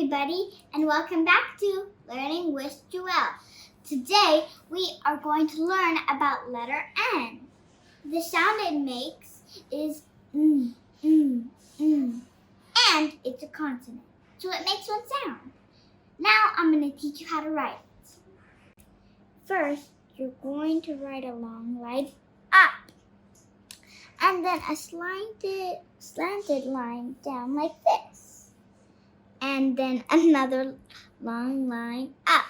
everybody, and welcome back to Learning with Joelle. Today, we are going to learn about letter N. The sound it makes is and it's a consonant, so it makes one sound. Now, I'm going to teach you how to write it. First, you're going to write a long line up, and then a slanted line down like this. And then another long line up.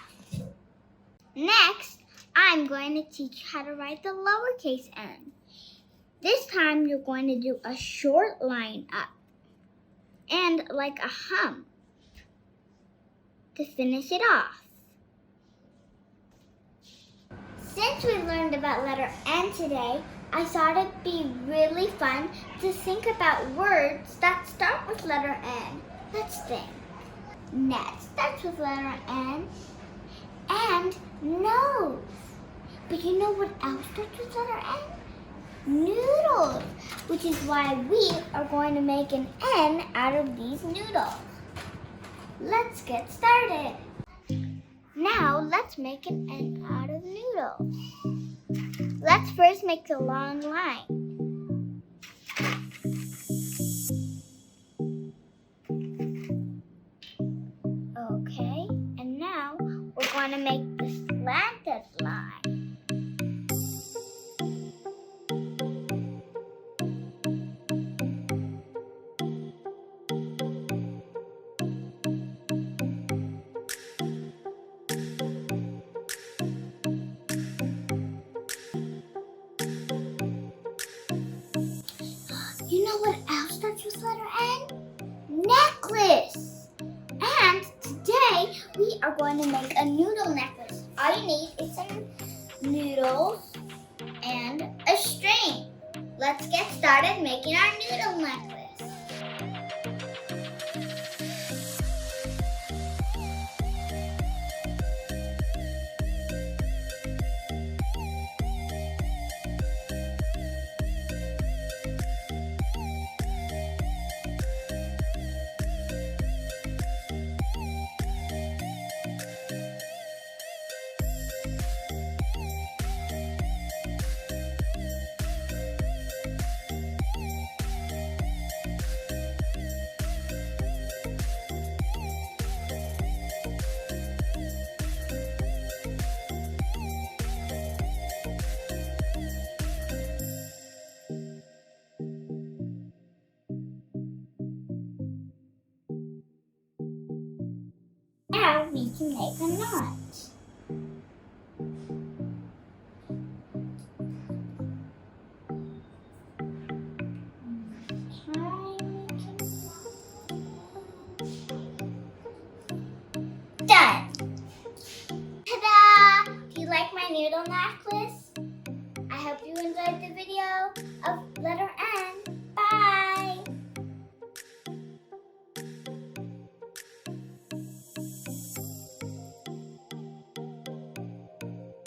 Next, I'm going to teach you how to write the lowercase n. This time, you're going to do a short line up and like a hump to finish it off. Since we learned about letter N today, I thought it'd be really fun to think about words that start with letter N. Let's think. Net starts with letter N and nose. But you know what else starts with letter N? Noodles, which is why we are going to make an N out of these noodles. Let's get started. Now let's make an N out of noodles. Let's first make the long line. Okay, and now we're going to make the slanted line. You know what else starts with letter N? Necklace! And today we are going to make a noodle necklace. All you need is some noodles and a string. Let's get started making our noodle necklace. Now we can make a knot. Done! Ta-da! Do you like my noodle necklace? I hope you enjoyed the video of letter